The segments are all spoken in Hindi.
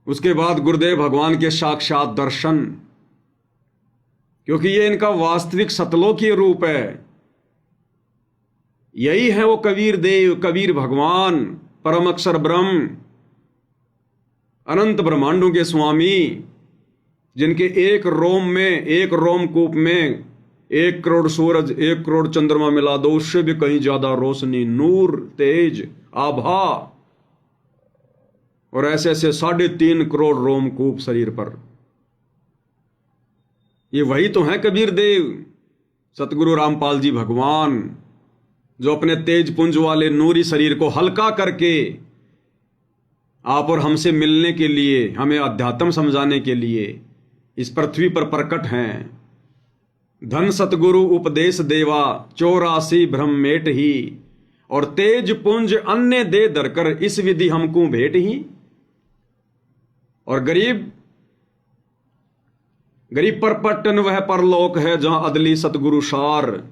उसके बाद गुरुदेव भगवान के साक्षात दर्शन, क्योंकि ये इनका वास्तविक सतलोकीय रूप है। यही है वो कबीर देव, कबीर भगवान, परम अक्षर ब्रह्म, अनंत ब्रह्मांडों के स्वामी, जिनके एक रोम में, एक रोमकूप में 1 करोड़ सूरज, 1 करोड़ चंद्रमा मिला दो, उससे भी कहीं ज्यादा रोशनी, नूर, तेज, आभा, और ऐसे ऐसे 3.5 करोड़ रोमकूप शरीर पर। ये वही तो है कबीर देव, सतगुरु रामपाल जी भगवान, जो अपने तेज पुंज वाले नूरी शरीर को हल्का करके आप और हमसे मिलने के लिए, हमें अध्यात्म समझाने के लिए इस पृथ्वी पर प्रकट हैं। धन सतगुरु उपदेश देवा, 84 ब्रह्मेट ही, और तेज पुंज अन्य दे धरकर, इस विधि हमको भेंट ही। और गरीब पर पट्टन वह परलोक है, जहां अदली सतगुरु सार,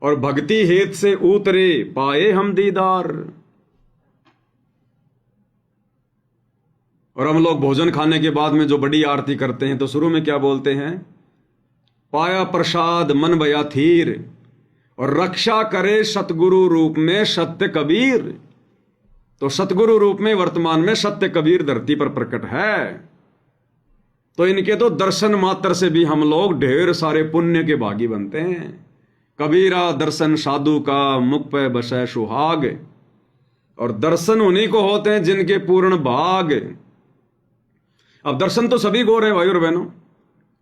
और भक्ति हेत से उतरे पाए हम दीदार। और हम लोग भोजन खाने के बाद में जो बड़ी आरती करते हैं, तो शुरू में क्या बोलते हैं? पाया प्रसाद मन भया थीर, और रक्षा करे सतगुरु रूप में सत्य कबीर। तो सतगुरु रूप में वर्तमान में सत्य कबीर धरती पर प्रकट है। तो इनके तो दर्शन मात्र से भी हम लोग ढेर सारे पुण्य के भागी बनते हैं। कबीरा दर्शन साधु का, मुख पे बसे सुहाग। और दर्शन उन्हीं को होते हैं जिनके पूर्ण भाग। अब दर्शन तो सभी को रहे हैं भाई और बहनों,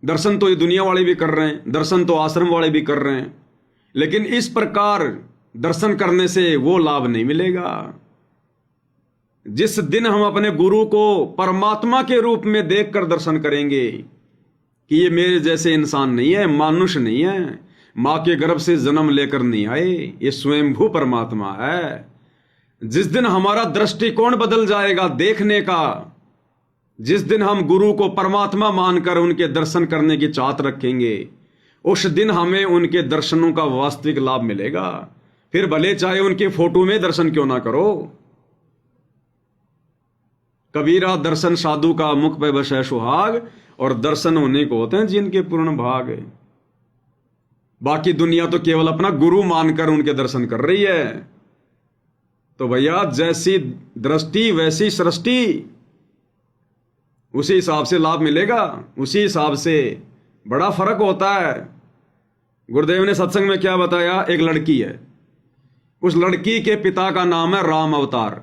दर्शन तो ये दुनिया वाले भी कर रहे हैं, दर्शन तो आश्रम वाले भी कर रहे हैं, लेकिन इस प्रकार दर्शन करने से वो लाभ नहीं मिलेगा। जिस दिन हम अपने गुरु को परमात्मा के रूप में देखकर दर्शन करेंगे कि ये मेरे जैसे इंसान नहीं है, मानुष नहीं है, मां के गर्भ से जन्म लेकर नहीं आए, ये स्वयंभू परमात्मा है। जिस दिन हमारा दृष्टिकोण बदल जाएगा देखने का, जिस दिन हम गुरु को परमात्मा मानकर उनके दर्शन करने की चाहत रखेंगे, उस दिन हमें उनके दर्शनों का वास्तविक लाभ मिलेगा। फिर भले चाहे उनके फोटो में दर्शन क्यों ना करो। कबीरा दर्शन साधु का, मुख पे बसे सुहाग। और दर्शन होने को होते हैं जिनके पूर्ण भाग। बाकी दुनिया तो केवल अपना गुरु मानकर उनके दर्शन कर रही है। तो भैया, जैसी दृष्टि वैसी सृष्टि, उसी हिसाब से लाभ मिलेगा, उसी हिसाब से बड़ा फर्क होता है। गुरुदेव ने सत्संग में क्या बताया? एक लड़की है, उस लड़की के पिता का नाम है राम अवतार,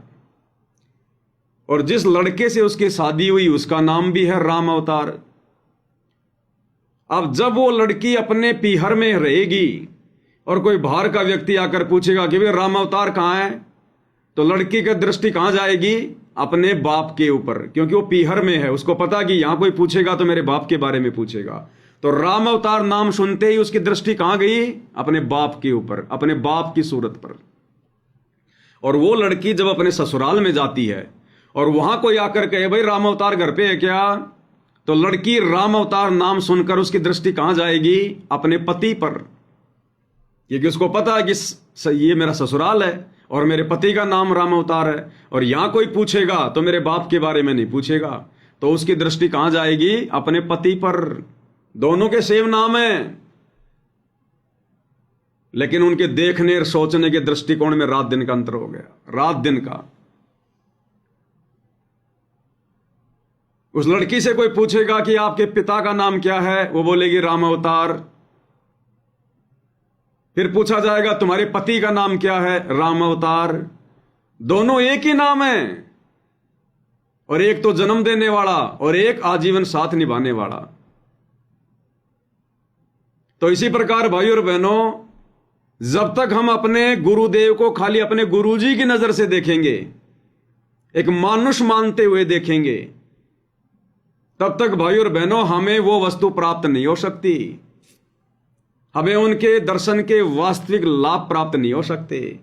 और जिस लड़के से उसकी शादी हुई उसका नाम भी है राम अवतार। अब जब वो लड़की अपने पीहर में रहेगी और कोई बाहर का व्यक्ति आकर पूछेगा कि भाई राम अवतार कहां है, तो लड़की की दृष्टि कहां जाएगी? अपने बाप के ऊपर, क्योंकि वो पीहर में है। उसको पता कि यहां कोई पूछेगा तो मेरे बाप के बारे में पूछेगा। तो राम अवतार नाम सुनते ही उसकी दृष्टि कहां गई? अपने बाप के ऊपर, अपने बाप की सूरत पर। और वो लड़की जब अपने ससुराल में जाती है और वहां कोई आकर कहे भाई राम अवतार घर पे है क्या, तो लड़की राम अवतार नाम सुनकर उसकी दृष्टि कहां जाएगी? अपने पति पर, क्योंकि उसको पता है कि ये मेरा ससुराल है और मेरे पति का नाम राम अवतार है, और यहां कोई पूछेगा तो मेरे बाप के बारे में नहीं पूछेगा। तो उसकी दृष्टि कहां जाएगी? अपने पति पर। दोनों के सेम नाम है, लेकिन उनके देखने और सोचने के दृष्टिकोण में रात दिन का अंतर हो गया, रात दिन का। उस लड़की से कोई पूछेगा कि आपके पिता का नाम क्या है, वो बोलेगी राम अवतार। फिर पूछा जाएगा तुम्हारे पति का नाम क्या है? राम अवतार। दोनों एक ही नाम है, और एक तो जन्म देने वाला और एक आजीवन साथ निभाने वाला। तो इसी प्रकार भाई और बहनों, जब तक हम अपने गुरुदेव को खाली अपने गुरुजी की नजर से देखेंगे, एक मानुष मानते हुए देखेंगे, तब तक भाई और बहनों हमें वो वस्तु प्राप्त नहीं हो सकती, हमें उनके दर्शन के वास्तविक लाभ प्राप्त नहीं हो सकते।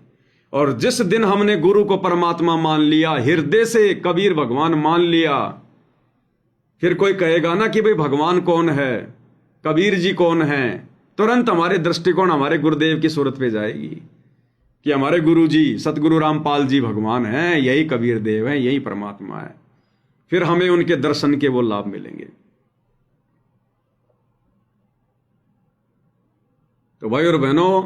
और जिस दिन हमने गुरु को परमात्मा मान लिया, हृदय से कबीर भगवान मान लिया, फिर कोई कहेगा ना कि भाई भगवान कौन है, कबीर जी कौन है, तुरंत हमारे दृष्टिकोण हमारे गुरुदेव की सूरत पे जाएगी कि हमारे गुरु जी सतगुरु रामपाल जी भगवान हैं, यही कबीर देव हैं, यही परमात्मा है। फिर हमें उनके दर्शन के वो लाभ मिलेंगे। तो भाई और बहनों,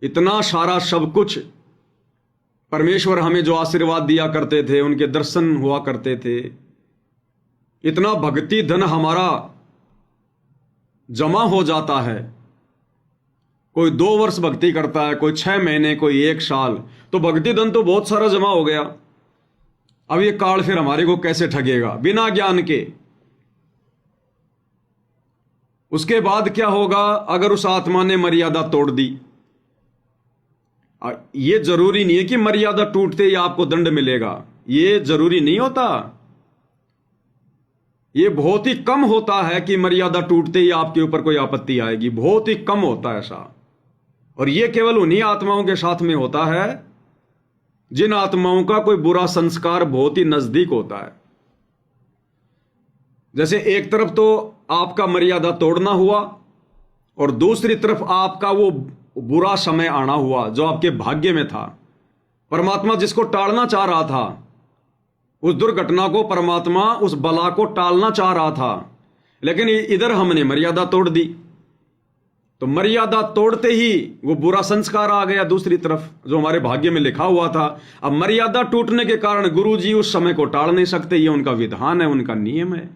इतना सारा सब कुछ परमेश्वर हमें जो आशीर्वाद दिया करते थे, उनके दर्शन हुआ करते थे, इतना भक्ति धन हमारा जमा हो जाता है। कोई 2 वर्ष भक्ति करता है, कोई 6 महीने, कोई 1 साल, तो भक्ति धन तो बहुत सारा जमा हो गया। अब ये काल फिर हमारे को कैसे ठगेगा बिना ज्ञान के? उसके बाद क्या होगा अगर उस आत्मा ने मर्यादा तोड़ दी? ये जरूरी नहीं है कि मर्यादा टूटते ही आपको दंड मिलेगा, ये जरूरी नहीं होता। ये बहुत ही कम होता है कि मर्यादा टूटते ही आपके ऊपर कोई आपत्ति आएगी, बहुत ही कम होता है ऐसा। और ये केवल उन्हीं आत्माओं के साथ में होता है जिन आत्माओं का कोई बुरा संस्कार बहुत ही नजदीक होता है। जैसे एक तरफ तो आपका मर्यादा तोड़ना हुआ और दूसरी तरफ आपका वो बुरा समय आना हुआ जो आपके भाग्य में था। परमात्मा जिसको टालना चाह रहा था, उस दुर्घटना को परमात्मा, उस बला को टालना चाह रहा था, लेकिन इधर हमने मर्यादा तोड़ दी। तो मर्यादा तोड़ते ही वो बुरा संस्कार आ गया दूसरी तरफ जो हमारे भाग्य में लिखा हुआ था। अब मर्यादा टूटने के कारण गुरुजी उस समय को टाल नहीं सकते, ये उनका विधान है, उनका नियम है।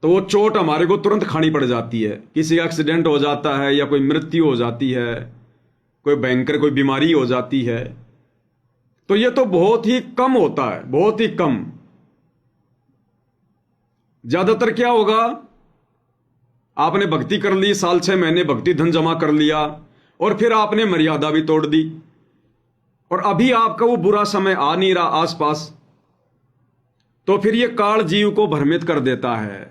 तो वो चोट हमारे को तुरंत खानी पड़ जाती है। किसी का एक्सीडेंट हो जाता है या कोई मृत्यु हो जाती है, कोई भयंकर कोई बीमारी हो जाती है, तो ये तो बहुत ही कम होता है, बहुत ही कम। ज्यादातर क्या होगा, आपने भक्ति कर ली, 6 महीने भक्ति धन जमा कर लिया और फिर आपने मर्यादा भी तोड़ दी और अभी आपका वो बुरा समय आ नहीं रहा आसपास, तो फिर ये काल जीव को भ्रमित कर देता है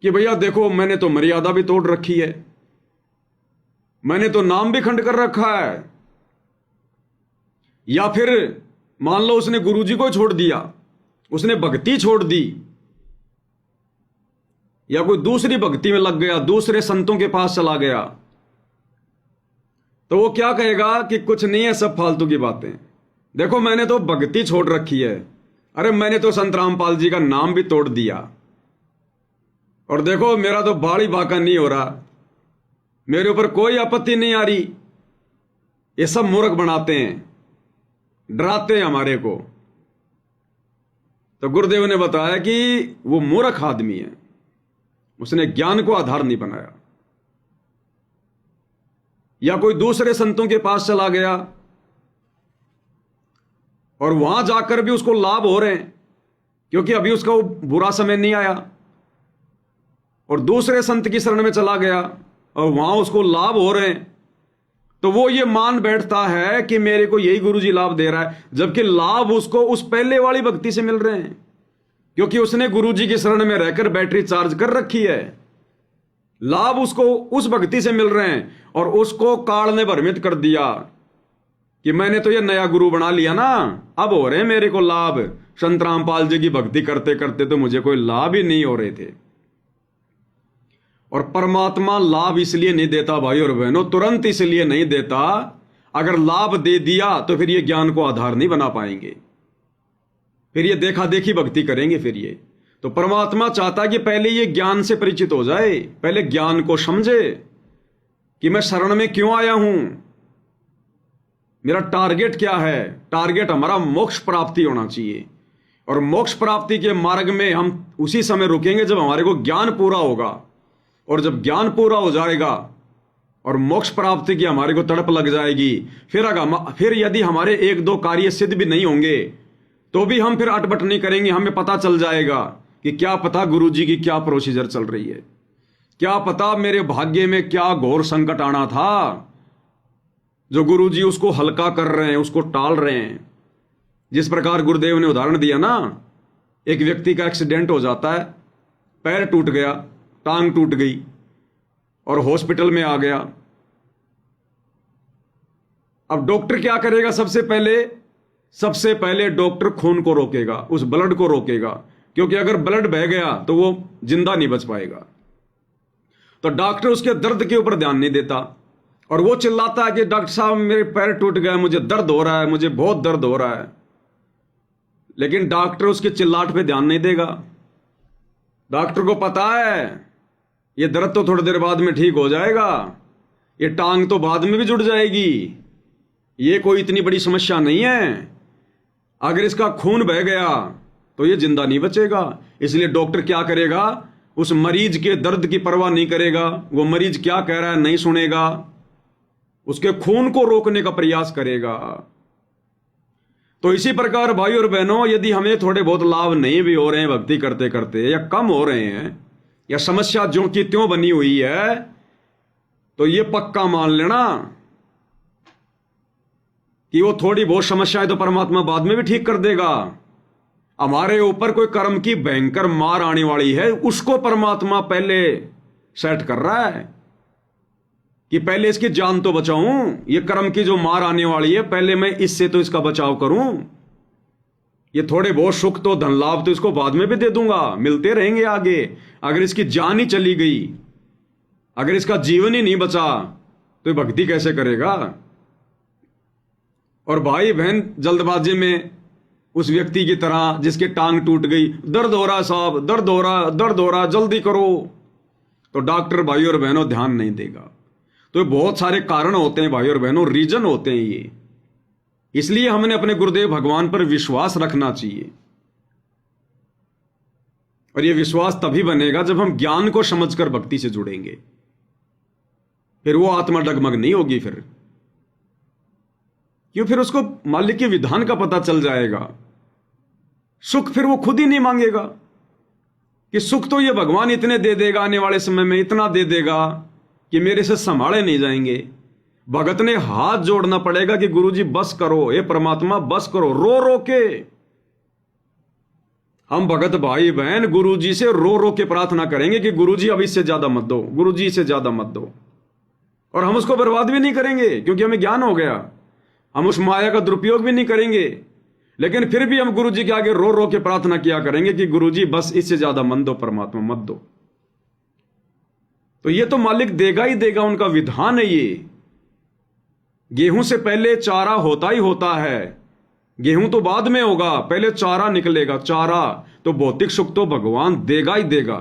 कि भैया देखो मैंने तो मर्यादा भी तोड़ रखी है, मैंने तो नाम भी खंड कर रखा है। या फिर मान लो उसने गुरुजी को छोड़ दिया, उसने भक्ति छोड़ दी, या कोई दूसरी भक्ति में लग गया, दूसरे संतों के पास चला गया, तो वो क्या कहेगा कि कुछ नहीं है, सब फालतू की बातें, देखो मैंने तो भक्ति छोड़ रखी है, अरे मैंने तो संत रामपाल जी का नाम भी तोड़ दिया, और देखो मेरा तो बाड़ी बाका नहीं हो रहा, मेरे ऊपर कोई आपत्ति नहीं आ रही। ये सब मूर्ख बनाते हैं, डराते हैं हमारे को। तो गुरुदेव ने बताया कि वो मूर्ख आदमी है, उसने ज्ञान को आधार नहीं बनाया। या कोई दूसरे संतों के पास चला गया और वहां जाकर भी उसको लाभ हो रहे हैं क्योंकि अभी उसका वो बुरा समय नहीं आया, और दूसरे संत की शरण में चला गया और वहां उसको लाभ हो रहे हैं, तो वो ये मान बैठता है कि मेरे को यही गुरुजी लाभ दे रहा है, जबकि लाभ उसको उस पहले वाली भक्ति से मिल रहे हैं क्योंकि उसने गुरुजी की शरण में रहकर बैटरी चार्ज कर रखी है। लाभ उसको उस भक्ति से मिल रहे हैं और उसको काल ने भ्रमित कर दिया कि मैंने तो ये नया गुरु बना लिया ना, अब हो रहे हैं मेरे को लाभ। संत रामपाल जी की भक्ति करते करते तो मुझे कोई लाभ ही नहीं हो रहे थे। और परमात्मा लाभ इसलिए नहीं देता भाई और बहनों, तुरंत इसलिए नहीं देता, अगर लाभ दे दिया तो फिर ये ज्ञान को आधार नहीं बना पाएंगे, फिर ये देखा देखी भक्ति करेंगे। फिर ये तो परमात्मा चाहता कि पहले ये ज्ञान से परिचित हो जाए, पहले ज्ञान को समझे कि मैं शरण में क्यों आया हूं, मेरा टारगेट क्या है। टारगेट हमारा मोक्ष प्राप्ति होना चाहिए, और मोक्ष प्राप्ति के मार्ग में हम उसी समय रुकेंगे जब हमारे को ज्ञान पूरा होगा, और जब ज्ञान पूरा हो जाएगा और मोक्ष प्राप्ति की हमारे को तड़प लग जाएगी, फिर यदि हमारे 1-2 कार्य सिद्ध भी नहीं होंगे तो भी हम फिर अटपट नहीं करेंगे। हमें पता चल जाएगा कि क्या पता गुरुजी की क्या प्रोसीजर चल रही है, क्या पता मेरे भाग्य में क्या घोर संकट आना था जो गुरुजी उसको हल्का कर रहे हैं, उसको टाल रहे हैं। जिस प्रकार गुरुदेव ने उदाहरण दिया ना, एक व्यक्ति का एक्सीडेंट हो जाता है, पैर टूट गया, टांग टूट गई और हॉस्पिटल में आ गया। अब डॉक्टर क्या करेगा? सबसे पहले डॉक्टर खून को रोकेगा, उस ब्लड को रोकेगा, क्योंकि अगर ब्लड बह गया तो वो जिंदा नहीं बच पाएगा। तो डॉक्टर उसके दर्द के ऊपर ध्यान नहीं देता, और वो चिल्लाता है कि डॉक्टर साहब मेरे पैर टूट गए, मुझे दर्द हो रहा है, मुझे बहुत दर्द हो रहा है। लेकिन डॉक्टर उसके चिल्लाट पे ध्यान नहीं देगा। डॉक्टर को पता है ये दर्द तो थोड़ी देर बाद में ठीक हो जाएगा, ये टांग तो बाद में भी जुड़ जाएगी, ये कोई इतनी बड़ी समस्या नहीं है, अगर इसका खून बह गया तो ये जिंदा नहीं बचेगा। इसलिए डॉक्टर क्या करेगा, उस मरीज के दर्द की परवाह नहीं करेगा, वो मरीज क्या कह रहा है नहीं सुनेगा, उसके खून को रोकने का प्रयास करेगा। तो इसी प्रकार भाई और बहनों, यदि हमें थोड़े बहुत लाभ नहीं भी हो रहे हैं भक्ति करते करते, या कम हो रहे हैं, या समस्या ज्यों की त्यों बनी हुई है, तो ये पक्का मान लेना कि वो थोड़ी बहुत समस्याएं तो परमात्मा बाद में भी ठीक कर देगा। हमारे ऊपर कोई कर्म की भयंकर मार आने वाली है, उसको परमात्मा पहले सेट कर रहा है कि पहले इसकी जान तो बचाऊं, ये कर्म की जो मार आने वाली है पहले मैं इससे तो इसका बचाव करूं। ये थोड़े बहुत सुख तो धन लाभ तो इसको बाद में भी दे दूंगा, मिलते रहेंगे आगे। अगर इसकी जान ही चली गई, अगर इसका जीवन ही नहीं बचा, तो ये भक्ति कैसे करेगा। और भाई बहन जल्दबाजी में उस व्यक्ति की तरह जिसकी टांग टूट गई, दर्द हो रहा साहब, दर्द हो रहा, दर्द हो रहा, जल्दी करो, तो डॉक्टर भाई और बहनों ध्यान नहीं देगा। तो बहुत सारे कारण होते हैं भाई और बहनों, रीजन होते हैं ये। इसलिए हमने अपने गुरुदेव भगवान पर विश्वास रखना चाहिए। और यह विश्वास तभी बनेगा जब हम ज्ञान को समझकर भक्ति से जुड़ेंगे, फिर वो आत्मा डगमग नहीं होगी। फिर उसको मालिक के विधान का पता चल जाएगा। सुख फिर वो खुद ही नहीं मांगेगा कि सुख तो ये भगवान इतने दे देगा, आने वाले समय में इतना दे देगा कि मेरे से संभाले नहीं जाएंगे। भगत ने हाथ जोड़ना पड़ेगा कि गुरुजी बस करो, ये परमात्मा बस करो, रो रो के। हम भगत भाई बहन गुरुजी से रो रो के प्रार्थना करेंगे कि गुरुजी अब इससे ज्यादा मत दो, गुरुजी इससे ज्यादा मत दो। और हम उसको बर्बाद भी नहीं करेंगे क्योंकि हमें ज्ञान हो गया, हम उस माया का दुरुपयोग भी नहीं करेंगे। लेकिन फिर भी हम गुरुजी के आगे रो रो के प्रार्थना किया करेंगे कि गुरुजी बस इससे ज्यादा मत दो, परमात्मा मत दो। तो ये तो मालिक देगा ही देगा, उनका विधान है ये। गेहूं से पहले चारा होता ही होता है, गेहूं तो बाद में होगा, पहले चारा निकलेगा। चारा तो भौतिक सुख तो भगवान देगा ही देगा।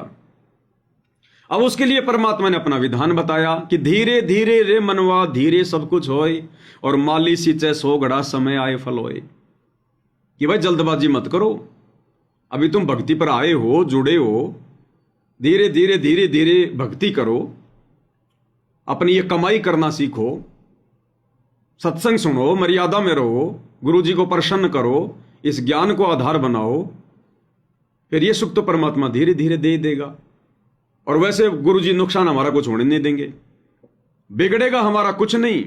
अब उसके लिए परमात्मा ने अपना विधान बताया कि धीरे धीरे रे मनवा धीरे सब कुछ होए, और माली सींचे सो घड़ा समय आए फल होए। कि भाई जल्दबाजी मत करो, अभी तुम भक्ति पर आए हो, जुड़े हो, धीरे धीरे धीरे धीरे भक्ति करो, अपनी ये कमाई करना सीखो, सत्संग सुनो, मर्यादा में रहो, गुरु जी को प्रसन्न करो, इस ज्ञान को आधार बनाओ, फिर ये सुख तो परमात्मा धीरे धीरे दे देगा। और वैसे गुरु जी नुकसान हमारा कुछ होने नहीं देंगे, बिगड़ेगा हमारा कुछ नहीं,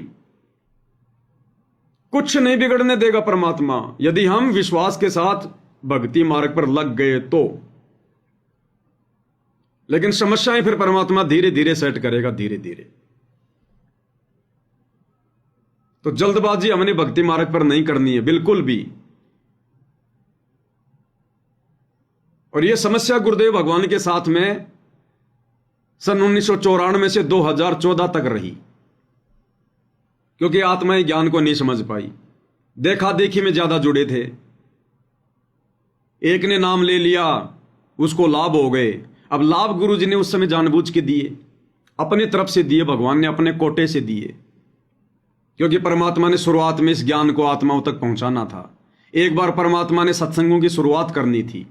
कुछ नहीं बिगड़ने देगा परमात्मा, यदि हम विश्वास के साथ भक्ति मार्ग पर लग गए तो। लेकिन समस्याएं फिर परमात्मा धीरे धीरे सेट करेगा, धीरे धीरे। तो जल्दबाजी हमने भक्ति मार्ग पर नहीं करनी है बिल्कुल भी। और यह समस्या गुरुदेव भगवान के साथ में सन 1994 से 2014 तक रही, क्योंकि आत्माएं ज्ञान को नहीं समझ पाई, देखा देखी में ज्यादा जुड़े थे। एक ने नाम ले लिया, उसको लाभ हो गए। अब लाभ गुरु जी ने उस समय जानबूझ के दिए, अपनी तरफ से दिए, भगवान ने अपने कोटे से दिए, क्योंकि परमात्मा ने शुरुआत में इस ज्ञान को आत्माओं तक पहुंचाना था। एक बार परमात्मा ने सत्संगों की शुरुआत करनी थी।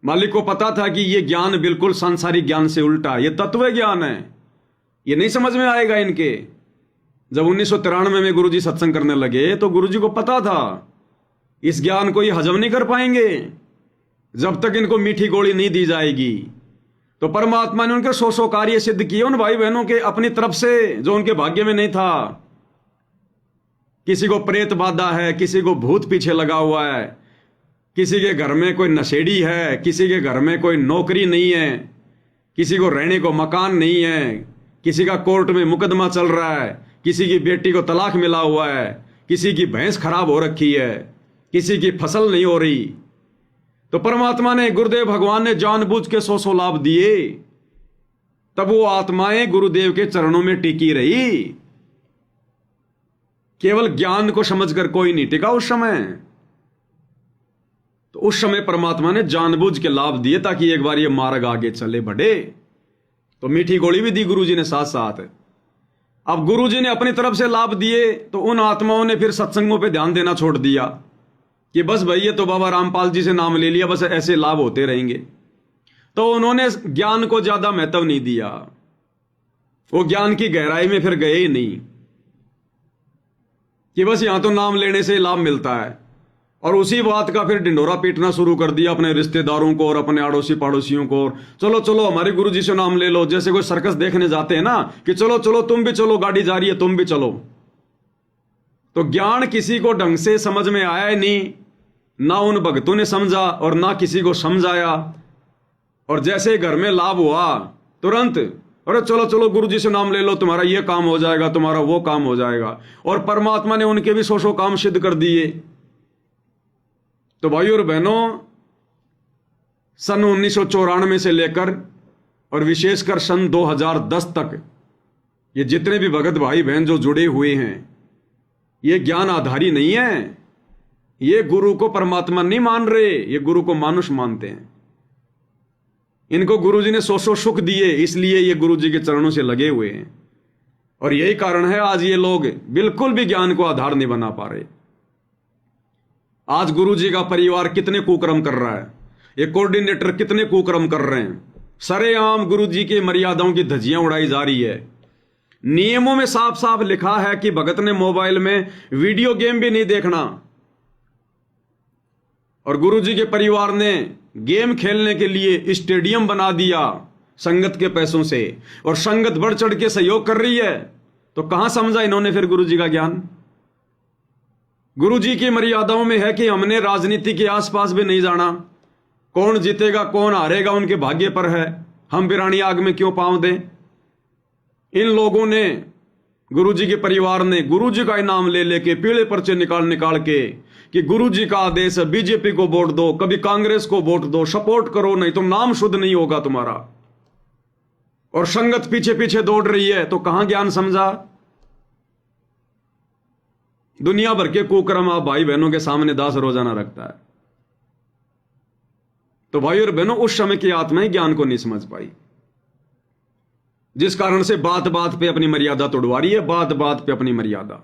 मालिक को पता था कि यह ज्ञान बिल्कुल सांसारिक ज्ञान से उल्टा, यह तत्व ज्ञान है, यह नहीं समझ में आएगा इनके। जब 1993 में गुरुजी सत्संग करने लगे तो गुरुजी को पता था इस ज्ञान को ये हजम नहीं कर पाएंगे जब तक इनको मीठी गोली नहीं दी जाएगी। तो परमात्मा ने उनके सौ कार्य सिद्ध किए उन भाई बहनों के अपनी तरफ से, जो उनके भाग्य में नहीं था। किसी को प्रेत बाधा है, किसी को भूत पीछे लगा हुआ है, किसी के घर में कोई नशेड़ी है, किसी के घर में कोई नौकरी नहीं है, किसी को रहने को मकान नहीं है, किसी का कोर्ट में मुकदमा चल रहा है, किसी की बेटी को तलाक मिला हुआ है, किसी की भैंस खराब हो रखी है, किसी की फसल नहीं हो रही। तो परमात्मा ने, गुरुदेव भगवान ने जानबूझ के 100 लाभ दिए। तब वो आत्माएं गुरुदेव के चरणों में टिकी रही, केवल ज्ञान को समझकर कोई नहीं टिका उस समय। तो उस समय परमात्मा ने जानबूझ के लाभ दिए ताकि एक बार ये मार्ग आगे चले बढ़े। तो मीठी गोली भी दी गुरुजी ने साथ साथ। अब गुरुजी ने अपनी तरफ से लाभ दिए तो उन आत्माओं ने फिर सत्संगों पे ध्यान देना छोड़ दिया कि बस भाई ये तो बाबा रामपाल जी से नाम ले लिया, बस ऐसे लाभ होते रहेंगे। तो उन्होंने ज्ञान को ज्यादा महत्व नहीं दिया, वो ज्ञान की गहराई में फिर गए ही नहीं कि बस यहां तो नाम लेने से लाभ मिलता है। और उसी बात का फिर ढिंडोरा पीटना शुरू कर दिया अपने रिश्तेदारों को और अपने अड़ोसी पड़ोसियों को। चलो चलो हमारे गुरुजी से नाम ले लो, जैसे कोई सर्कस देखने जाते हैं ना कि चलो चलो तुम भी चलो, गाड़ी जा रही है तुम भी चलो। तो ज्ञान किसी को ढंग से समझ में आया ही नहीं, ना उन भक्तों ने समझा और ना किसी को समझाया। और जैसे घर में लाभ हुआ तुरंत अरे चलो चलो गुरुजी से नाम ले लो, तुम्हारा ये काम हो जाएगा, तुम्हारा वो काम हो जाएगा। और परमात्मा ने उनके भी सौ काम सिद्ध कर दिए। तो भाइयों और बहनों, सन 1994 से लेकर और विशेषकर सन 2010 तक ये जितने भी भगत भाई बहन जो जुड़े हुए हैं, ये ज्ञान आधारी नहीं है। ये गुरु को परमात्मा नहीं मान रहे, ये गुरु को मानुष मानते हैं। इनको गुरुजी ने सौ सुख दिए, इसलिए ये गुरुजी के चरणों से लगे हुए हैं। और यही कारण है आज ये लोग बिल्कुल भी ज्ञान को आधार नहीं बना पा रहे। आज गुरुजी का परिवार कितने कुकर्म कर रहा है, ये कोऑर्डिनेटर कितने कुकर्म कर रहे हैं। सरेआम गुरुजी की मर्यादाओं की धज्जियां उड़ाई जा रही है। नियमों में साफ साफ लिखा है कि भगत ने मोबाइल में वीडियो गेम भी नहीं देखना। और गुरुजी के परिवार ने गेम खेलने के लिए स्टेडियम बना दिया संगत के पैसों से, और संगत बढ़ चढ़ के सहयोग कर रही है। तो कहां समझा इन्होंने फिर गुरुजी का ज्ञान। गुरुजी की मर्यादाओं में है कि हमने राजनीति के आसपास भी नहीं जाना। कौन जीतेगा कौन हारेगा उनके भाग्य पर है, हम बिरानी आग में क्यों पांव दें। इन लोगों ने, गुरुजी के परिवार ने गुरुजी का इनाम ले लेके पीले पर्चे निकाल निकाल के कि गुरुजी का आदेश है, बीजेपी को वोट दो, कभी कांग्रेस को वोट दो, सपोर्ट करो नहीं तो नाम शुद्ध नहीं होगा तुम्हारा। और संगत पीछे पीछे दौड़ रही है। तो कहां ज्ञान समझा। दुनिया भर के कुकर्म आप भाई बहनों के सामने दास रोजाना रखता है। तो भाई और बहनों, उस समय की आत्माएं ज्ञान को नहीं समझ पाई, जिस कारण से बात बात पे अपनी मर्यादा तोड़वा रही है, बात बात पे अपनी मर्यादा।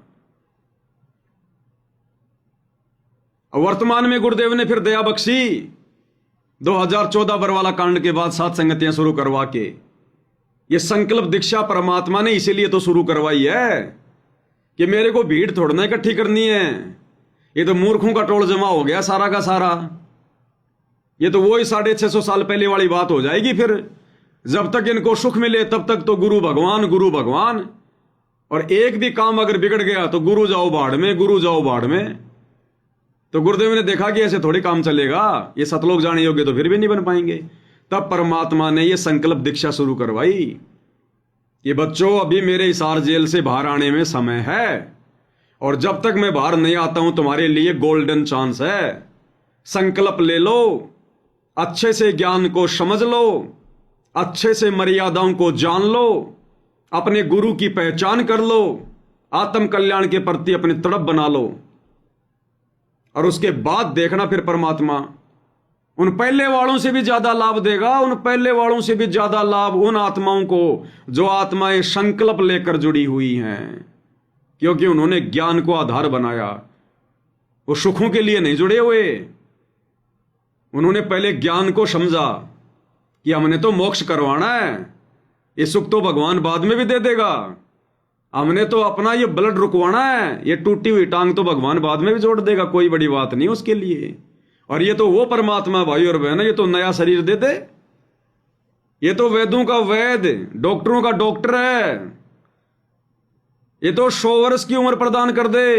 वर्तमान में गुरुदेव ने फिर दया बख्शी 2014 बरवाला कांड के बाद 7 संगतियां शुरू करवा के। ये संकल्प दीक्षा परमात्मा ने इसीलिए तो शुरू करवाई है कि मेरे को भीड़ थोड़ना इकट्ठी करनी है। ये तो मूर्खों का टोल जमा हो गया सारा का सारा। ये तो वही 650 साल पहले वाली बात हो जाएगी फिर। जब तक इनको सुख मिले तब तक तो गुरु भगवान गुरु भगवान। और एक भी काम अगर बिगड़ गया तो गुरु जाओ बाढ़ में, गुरु जाओ बाढ़ में। तो गुरुदेव ने देखा कि ऐसे थोड़ी काम चलेगा, ये सतलोक जाने योग्य तो फिर भी नहीं बन पाएंगे। तब परमात्मा ने ये संकल्प दीक्षा शुरू करवाई कि बच्चों, अभी मेरे हिसार जेल से बाहर आने में समय है, और जब तक मैं बाहर नहीं आता हूं तुम्हारे लिए गोल्डन चांस है। संकल्प ले लो, अच्छे से ज्ञान को समझ लो, अच्छे से मर्यादाओं को जान लो, अपने गुरु की पहचान कर लो, आत्म कल्याण के प्रति अपनी तड़प बना लो। और उसके बाद देखना फिर परमात्मा उन पहले वालों से भी ज्यादा लाभ देगा। उन पहले वालों से भी ज्यादा लाभ उन आत्माओं को जो आत्माएं संकल्प लेकर जुड़ी हुई हैं, क्योंकि उन्होंने ज्ञान को आधार बनाया। वो सुखों के लिए नहीं जुड़े हुए, उन्होंने पहले ज्ञान को समझा कि हमने तो मोक्ष करवाना है, ये सुख तो भगवान बाद में भी दे देगा। हमने तो अपना ये ब्लड रुकवाना है, ये टूटी हुई टांग तो भगवान बाद में भी जोड़ देगा, कोई बड़ी बात नहीं उसके लिए। और ये तो वो परमात्मा भाई और बहन, ये तो नया शरीर दे दे। ये तो वेदों का वेद, डॉक्टरों का डॉक्टर है। ये तो 100 वर्ष की उम्र प्रदान कर दे।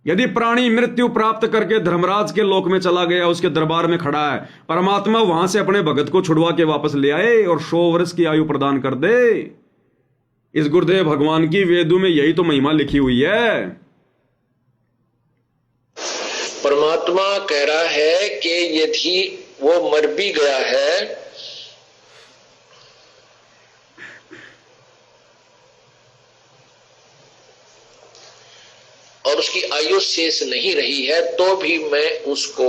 यदि प्राणी मृत्यु प्राप्त करके धर्मराज के लोक में चला गया, उसके दरबार में खड़ा है, परमात्मा वहां से अपने भगत को छुड़वा के वापस ले आए और 100 वर्ष की आयु प्रदान कर दे। इस गुरुदेव भगवान की वेदों में यही तो महिमा लिखी हुई है। परमात्मा कह रहा है कि यदि वो मर भी गया है और उसकी आयु शेष नहीं रही है, तो भी मैं उसको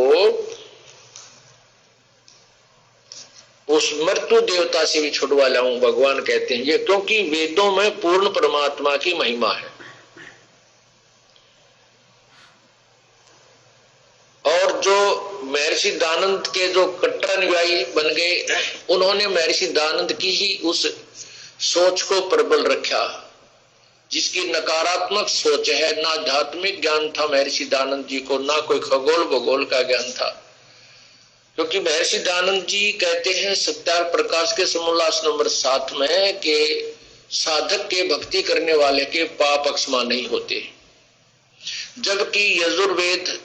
उस मृत्यु देवता से भी छुड़वा लाऊं, भगवान कहते हैं ये, क्योंकि वेदों में पूर्ण परमात्मा की महिमा है। और जो महर्षि दानंद के जो कट्टर अनुयायी बन गए, उन्होंने महर्षि दानंद की ही उस सोच को प्रबल रखा, जिसकी नकारात्मक सोच है। ना आध्यात्मिक ज्ञान था महर्षि दानंद जी को, ना कोई खगोल भूगोल का ज्ञान था। क्योंकि महर्षि दानंद जी कहते हैं सत्यार प्रकाश के समोल्लास नंबर 7 में कि साधक के भक्ति करने वाले के पाप अक्षमा नहीं होते, जबकि यजुर्वेद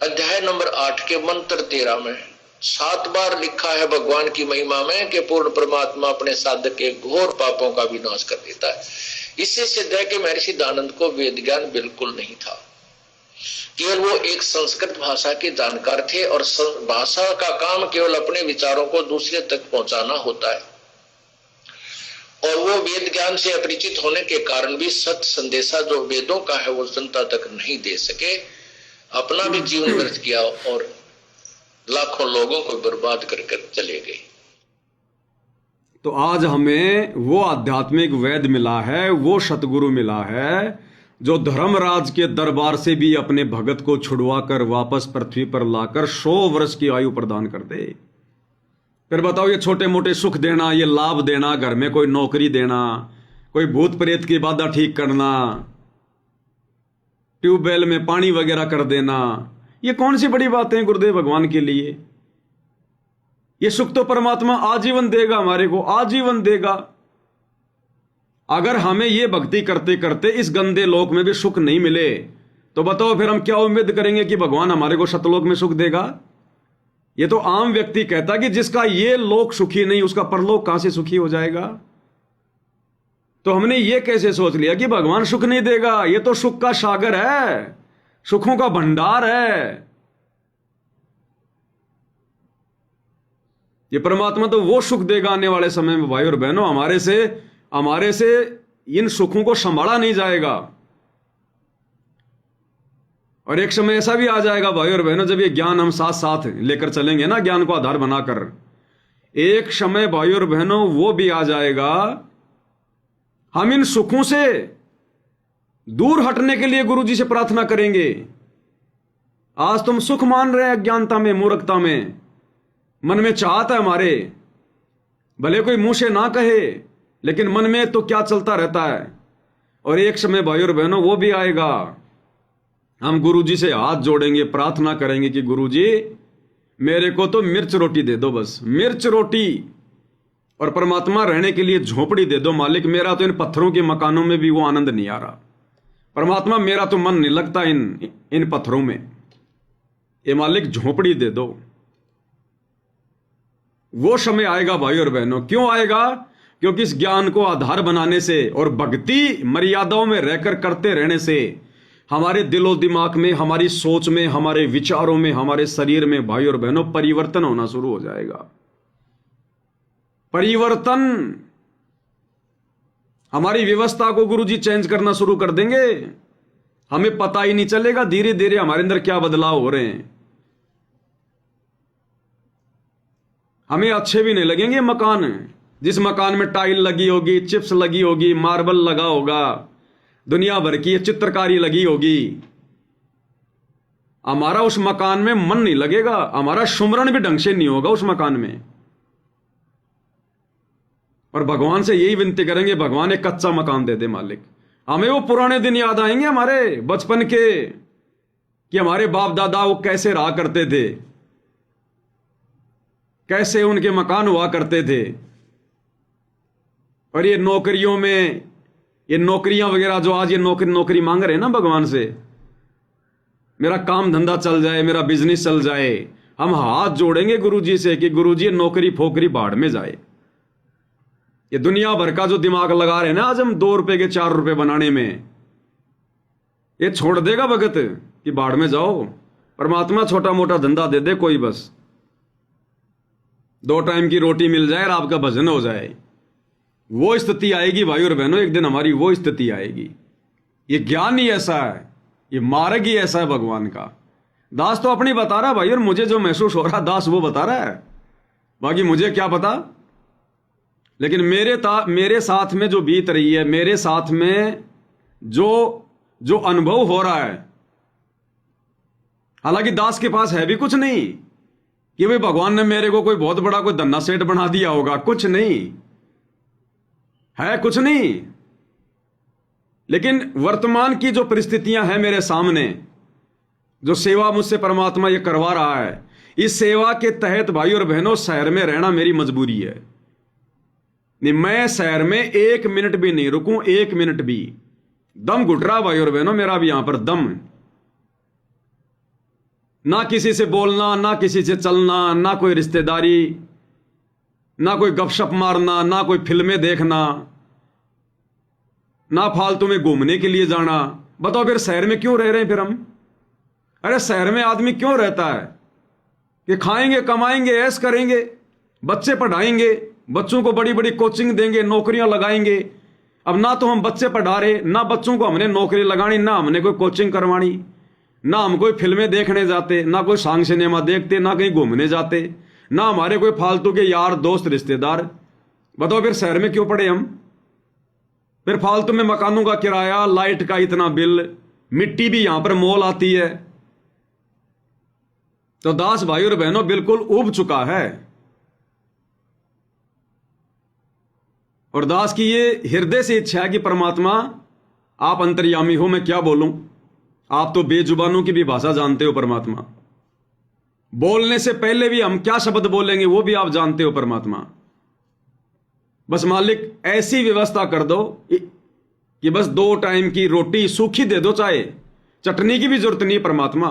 अध्याय नंबर 8 के मंत्र 13 में 7 बार लिखा है भगवान की महिमा में कि पूर्ण परमात्मा अपने साधक के घोर पापों का विनाश कर देता है। इससे सिद्ध है कि महर्षि दानंद को वेद ज्ञान बिल्कुल नहीं था, केवल वो एक संस्कृत भाषा के जानकार थे और भाषा का काम केवल अपने विचारों को दूसरे तक पहुंचाना होता है। और वो वेद ज्ञान से अपरिचित होने के कारण भी सत्य संदेशा जो वेदों का है वो जनता तक नहीं दे सके, अपना भी जीवन व्यर्थ किया और लाखों लोगों को बर्बाद कर चले गए। तो आज हमें वो आध्यात्मिक वेद मिला है, वो सतगुरु मिला है जो धर्मराज के दरबार से भी अपने भगत को छुड़वा कर वापस पृथ्वी पर लाकर 100 वर्ष की आयु प्रदान कर दे। फिर बताओ, ये छोटे मोटे सुख देना, ये लाभ देना, घर में कोई नौकरी देना, कोई भूत प्रेत की बाधा ठीक करना, ट्यूबवेल में पानी वगैरह कर देना, ये कौन सी बड़ी बातें हैं गुरुदेव भगवान के लिए? ये सुख तो परमात्मा आजीवन देगा, हमारे को आजीवन देगा। अगर हमें ये भक्ति करते करते इस गंदे लोक में भी सुख नहीं मिले, तो बताओ फिर हम क्या उम्मीद करेंगे कि भगवान हमारे को सतलोक में सुख देगा? ये तो आम व्यक्ति कहता कि जिसका ये लोक सुखी नहीं, उसका परलोक कहां से सुखी हो जाएगा? तो हमने ये कैसे सोच लिया कि भगवान सुख नहीं देगा? ये तो सुख का सागर है, सुखों का भंडार है। ये परमात्मा तो वो सुख देगा आने वाले समय में भाई और बहनों। हमारे से इन सुखों को संभाला नहीं जाएगा। और एक समय ऐसा भी आ जाएगा भाई और बहनों, जब ये ज्ञान हम साथ साथ लेकर चलेंगे ना, ज्ञान को आधार बनाकर, एक समय भाई और बहनों वो भी आ जाएगा, हम इन सुखों से दूर हटने के लिए गुरु जी से प्रार्थना करेंगे। आज तुम सुख मान रहे हैं अज्ञानता में, मूर्खता में, मन में चाहता है हमारे, भले कोई मुंह से ना कहे, लेकिन मन में तो क्या चलता रहता है। और एक समय भाई और बहनों वो भी आएगा, हम गुरु जी से हाथ जोड़ेंगे, प्रार्थना करेंगे कि गुरु जी मेरे को तो मिर्च रोटी दे दो, बस मिर्च रोटी, और परमात्मा रहने के लिए झोपड़ी दे दो। मालिक मेरा तो इन पत्थरों के मकानों में भी वो आनंद नहीं आ रहा, परमात्मा मेरा तो मन नहीं लगता इन पत्थरों में, ये मालिक झोपड़ी दे दो। वो समय आएगा भाई और बहनों। क्यों आएगा? क्योंकि इस ज्ञान को आधार बनाने से और भक्ति मर्यादाओं में रहकर करते रहने से हमारे दिलो दिमाग में, हमारी सोच में, हमारे विचारों में, हमारे शरीर में भाई और बहनों परिवर्तन होना शुरू हो जाएगा। परिवर्तन, हमारी व्यवस्था को गुरुजी चेंज करना शुरू कर देंगे, हमें पता ही नहीं चलेगा धीरे धीरे हमारे अंदर क्या बदलाव हो रहे हैं। हमें अच्छे भी नहीं लगेंगे मकान, जिस मकान में टाइल लगी होगी, चिप्स लगी होगी, मार्बल लगा होगा, दुनिया भर की चित्रकारी लगी होगी, हमारा उस मकान में मन नहीं लगेगा, हमारा सुमरण भी ढंग से नहीं होगा उस मकान में। और भगवान से यही विनती करेंगे, भगवान एक कच्चा मकान दे दे मालिक। हमें वो पुराने दिन याद आएंगे हमारे बचपन के, कि हमारे बाप दादा वो कैसे रहा करते थे, कैसे उनके मकान हुआ करते थे। और ये नौकरियों में, ये नौकरियां वगैरह जो आज ये नौकरी मांग रहे हैं ना भगवान से, मेरा काम धंधा चल जाए, मेरा बिजनेस चल जाए, हम हाथ जोड़ेंगे गुरुजी से कि गुरुजी ये नौकरी फोकरी बाढ़ में जाए। ये दुनिया भर का जो दिमाग लगा रहे हैं ना आज हम 2 रुपए के 4 रुपए बनाने में, ये छोड़ देगा भगत कि बाढ़ में जाओ। परमात्मा छोटा मोटा धंधा दे दे कोई, बस 2 टाइम की रोटी मिल जाए और आपका भजन हो जाए। वो स्थिति आएगी भाई और बहनों, एक दिन हमारी वो स्थिति आएगी। ये ज्ञान ही ऐसा है, ये मार्ग ही ऐसा है भगवान का। दास तो अपनी बता रहा भाई, और मुझे जो महसूस हो रहा दास वो बता रहा है, बाकी मुझे क्या पता। लेकिन मेरे साथ में जो बीत रही है, मेरे साथ में जो अनुभव हो रहा है, हालांकि दास के पास है भी कुछ नहीं कि भाई भगवान ने मेरे को कोई बहुत बड़ा कोई धन्ना सेठ बना दिया होगा, कुछ नहीं है, कुछ नहीं। लेकिन वर्तमान की जो परिस्थितियां हैं मेरे सामने, जो सेवा मुझसे परमात्मा ये करवा रहा है, इस सेवा के तहत भाई और बहनों शहर में रहना मेरी मजबूरी है। नहीं, मैं शहर में 1 मिनट भी नहीं रुकूं, 1 मिनट भी। दम घुट रहा भाई और बहनों मेरा भी यहां पर दम। ना किसी से बोलना, ना किसी से चलना, ना कोई रिश्तेदारी, ना कोई गपशप मारना, ना कोई फिल्में देखना, ना फालतू में घूमने के लिए जाना। बताओ फिर शहर में क्यों रह रहे हैं फिर हम? अरे शहर में आदमी क्यों रहता है कि खाएंगे, कमाएंगे, ऐश करेंगे, बच्चे पढ़ाएंगे, बच्चों को बड़ी बड़ी कोचिंग देंगे, नौकरियां लगाएंगे। अब ना तो हम बच्चे पढ़ा रहे, ना बच्चों को हमने नौकरी लगानी, ना हमने कोई कोचिंग करवानी, ना हम कोई फिल्में देखने जाते, ना कोई सांग सिनेमा देखते, ना कहीं घूमने जाते, ना हमारे कोई फालतू के यार दोस्त रिश्तेदार। बताओ फिर शहर में क्यों पड़े हम? फिर फालतू में मकानों का किराया, लाइट का इतना बिल, मिट्टी भी यहां पर मोल आती है। तो दास भाई और बहनों बिल्कुल उब चुका है। और दास की ये हृदय से इच्छा है कि परमात्मा आप अंतर्यामी हो, मैं क्या बोलूं, आप तो बेजुबानों की भी भाषा जानते हो परमात्मा। बोलने से पहले भी हम क्या शब्द बोलेंगे वो भी आप जानते हो परमात्मा। बस मालिक ऐसी व्यवस्था कर दो कि बस 2 टाइम की रोटी सूखी दे दो, चाहे चटनी की भी जरूरत नहीं परमात्मा,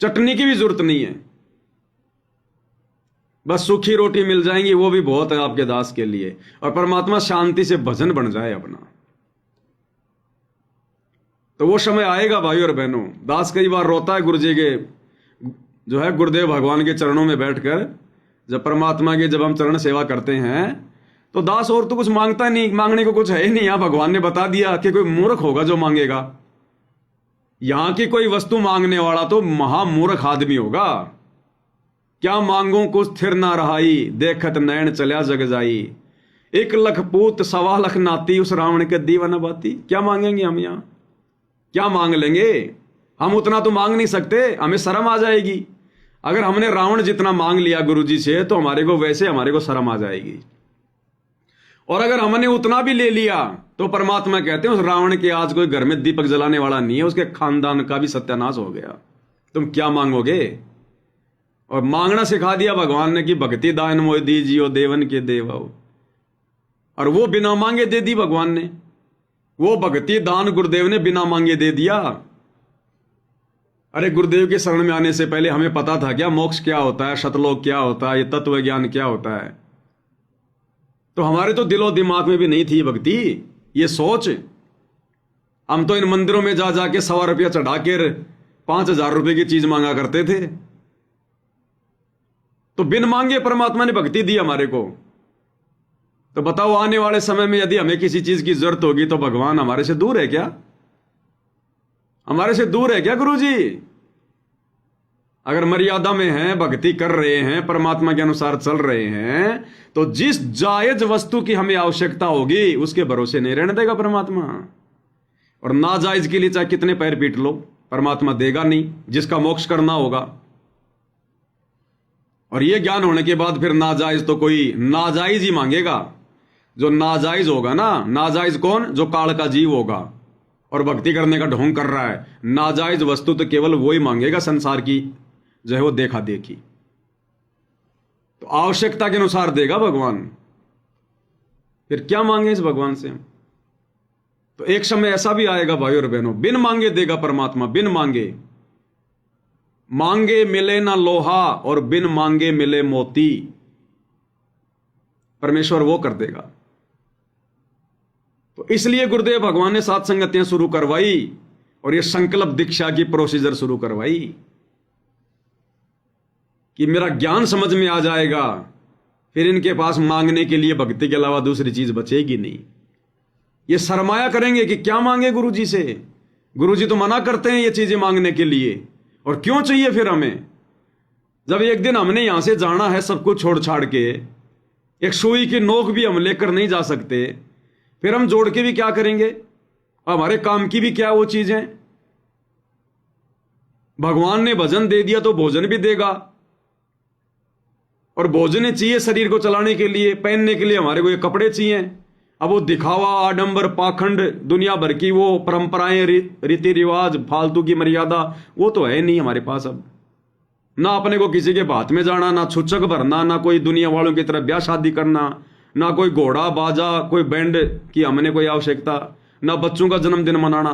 चटनी की भी जरूरत नहीं है, बस सूखी रोटी मिल जाएंगी, वो भी बहुत है आपके दास के लिए। और परमात्मा शांति से भजन बन जाए अपना। तो वो समय आएगा भाई और बहनों। दास कई बार रोता है गुरु जी के, जो है गुरुदेव भगवान के चरणों में बैठकर, जब परमात्मा के जब हम चरण सेवा करते हैं तो दास और तो कुछ मांगता नहीं, मांगने को कुछ है ही नहीं। यहां भगवान ने बता दिया कि कोई मूर्ख होगा जो मांगेगा। यहां की कोई वस्तु मांगने वाला तो महामूर्ख आदमी होगा। क्या मांगू कुछ थिर ना रहाई, देखत नैन चल्या जग जाई, 1 लख पूत 1.25 लाख नाती, उस रावण के दीवाना बाती। क्या मांगेंगे हम? यहां क्या मांग लेंगे हम? उतना तो मांग नहीं सकते, हमें शर्म आ जाएगी। अगर हमने रावण जितना मांग लिया गुरुजी से तो हमारे को शर्म आ जाएगी। और अगर हमने उतना भी ले लिया तो परमात्मा कहते हैं उस रावण के आज कोई घर में दीपक जलाने वाला नहीं है, उसके खानदान का भी सत्यानाश हो गया। तुम क्या मांगोगे? और मांगना सिखा दिया भगवान ने कि भक्ति दान मोह दीजियो देवन के देव, और वो बिना मांगे दे दी भगवान ने। वो भक्ति दान गुरुदेव ने बिना मांगे दे दिया। अरे गुरुदेव के शरण में आने से पहले हमें पता था क्या मोक्ष क्या होता है, सतलोक क्या होता है, ये तत्व ज्ञान क्या होता है? तो हमारे तो दिलो दिमाग में भी नहीं थी भक्ति, ये सोच। हम तो इन मंदिरों में जा जाके 100 रुपया चढ़ा कर 5,000 रुपए की चीज मांगा करते थे। तो बिन मांगे परमात्मा ने भक्ति दी हमारे को। तो बताओ आने वाले समय में यदि हमें किसी चीज की जरूरत होगी तो भगवान हमारे से दूर है क्या? हमारे से दूर है क्या गुरुजी? अगर मर्यादा में हैं, भक्ति कर रहे हैं, परमात्मा के अनुसार चल रहे हैं, तो जिस जायज वस्तु की हमें आवश्यकता होगी उसके भरोसे नहीं रहने देगा परमात्मा। और नाजायज के लिए चाहे कितने पैर पीट लो, परमात्मा देगा नहीं, जिसका मोक्ष करना होगा। और यह ज्ञान होने के बाद फिर नाजायज तो कोई नाजायज ही मांगेगा। जो नाजायज होगा ना, नाजायज कौन? जो काल का जीव होगा और भक्ति करने का ढोंग कर रहा है। नाजायज वस्तु तो केवल वो ही मांगेगा संसार की, जो है वो देखा देखी। तो आवश्यकता के अनुसार देगा भगवान। फिर क्या मांगे इस भगवान से? तो एक समय ऐसा भी आएगा भाई और बहनों, बिन मांगे देगा परमात्मा, बिन मांगे। मांगे मिले ना लोहा और बिन मांगे मिले मोती, परमेश्वर वो कर देगा। तो इसलिए गुरुदेव भगवान ने 7 संगतियां शुरू करवाई और ये संकल्प दीक्षा की प्रोसीजर शुरू करवाई कि मेरा ज्ञान समझ में आ जाएगा, फिर इनके पास मांगने के लिए भक्ति के अलावा दूसरी चीज बचेगी नहीं। ये सरमाया करेंगे कि क्या मांगे गुरु जी से, गुरुजी तो मना करते हैं ये चीजें मांगने के लिए, और क्यों चाहिए फिर हमें? जब एक दिन हमने यहां से जाना है सब कुछ छोड़ छाड़ के, एक सुई की नोक भी हम लेकर नहीं जा सकते, फिर हम जोड़ के भी क्या करेंगे? हमारे काम की भी क्या वो चीजें? भगवान ने भजन दे दिया तो भोजन भी देगा, और भोजन चाहिए शरीर को चलाने के लिए, पहनने के लिए हमारे को ये कपड़े चाहिए। अब वो दिखावा, आडंबर, पाखंड, दुनिया भर की वो परंपराएं, रीति रिवाज, फालतू की मर्यादा, वो तो है नहीं हमारे पास अब। ना अपने को किसी के बात में जाना, ना छुच्छक भरना, ना कोई दुनिया वालों की तरह ब्याह शादी करना, ना कोई घोड़ा बाजा, कोई बैंड की हमने कोई आवश्यकता, ना बच्चों का जन्मदिन मनाना।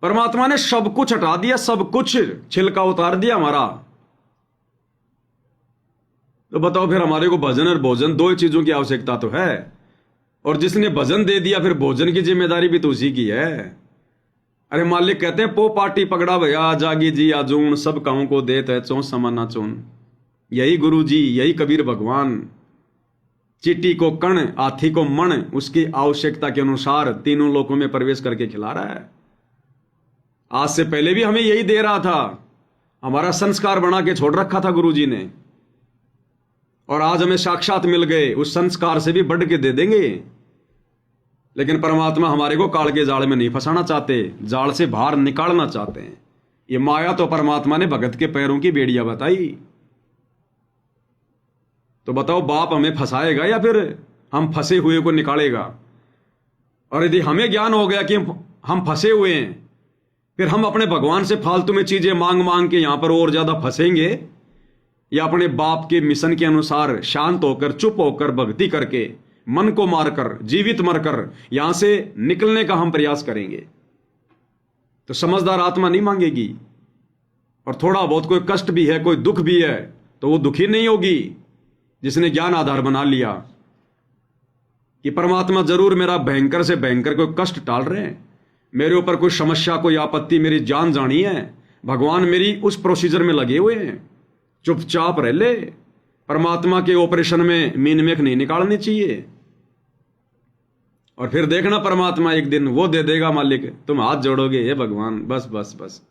परमात्मा ने सब कुछ हटा दिया, सब कुछ छिलका उतार दिया हमारा। तो बताओ फिर हमारे को भजन और भोजन, दो चीजों की आवश्यकता तो है, और जिसने भजन दे दिया फिर भोजन की जिम्मेदारी भी तो उसी की है। अरे मालिक कहते हैं, पो पाटी पकड़ा भया जागी जी आजून, सब कामों को देत है चौं समाना चौन। यही गुरु जी, यही कबीर भगवान चीटी को कण, हाथी को मण, उसकी आवश्यकता के अनुसार तीनों लोकों में प्रवेश करके खिला रहा है। आज से पहले भी हमें यही दे रहा था, हमारा संस्कार बना के छोड़ रखा था गुरु जी ने, और आज हमें साक्षात मिल गए, उस संस्कार से भी बढ़ के दे देंगे। लेकिन परमात्मा हमारे को काल के जाल में नहीं फंसाना चाहते, जाल से बाहर निकालना चाहते हैं। ये माया तो परमात्मा ने भगत के पैरों की बेड़ियां बताई। तो बताओ, बाप हमें फंसाएगा या फिर हम फंसे हुए को निकालेगा? और यदि हमें ज्ञान हो गया कि हम फंसे हुए हैं, फिर हम अपने भगवान से फालतू में चीजें मांग मांग के यहां पर और ज्यादा फंसेंगे, या अपने बाप के मिशन के अनुसार शांत होकर, चुप होकर, भक्ति करके, मन को मारकर, जीवित मरकर यहां से निकलने का हम प्रयास करेंगे? तो समझदार आत्मा नहीं मांगेगी। और थोड़ा बहुत कोई कष्ट भी है, कोई दुख भी है, तो वो दुखी नहीं होगी जिसने ज्ञान आधार बना लिया कि परमात्मा जरूर मेरा भयंकर से भयंकर कोई कष्ट टाल रहे हैं, मेरे ऊपर कोई समस्या, कोई आपत्ति, मेरी जान जानी है, भगवान मेरी उस प्रोसीजर में लगे हुए हैं। चुपचाप रह ले, परमात्मा के ऑपरेशन में मीन मेख नहीं निकालनी चाहिए। और फिर देखना, परमात्मा एक दिन वो दे देगा मालिक, तुम हाथ जोड़ोगे, हे भगवान बस बस बस।